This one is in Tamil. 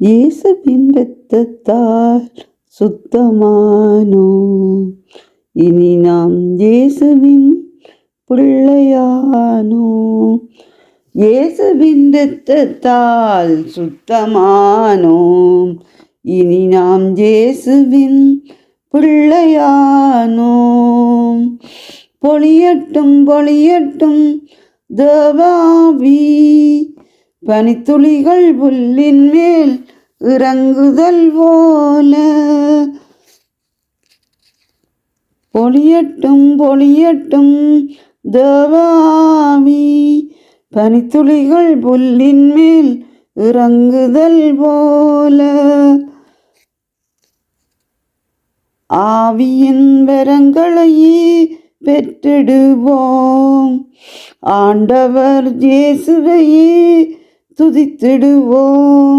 இயேசுவின் இரத்தத்தால் சுத்தமானோம். இனி நாம் இயேசுவின் பிள்ளையானோம். இயேசுவின் இரத்தத்தால் சுத்தமானோம். இனி நாம் இயேசுவின் பிள்ளையானோம். பொழியட்டும் பொழியட்டும் தேவாவி, பனித்துளிகள் புல்லின் மேல் இறங்குதல் போல. பொழியட்டும் பொழியட்டும் தேவாவி, பனித்துளிகள் புல்லின் மேல் இறங்குதல் போல. ஆவியின் வரங்களையே பெற்றிடுவோம். ஆண்டவர் இயேசுவையே துதித்திடுவோம்.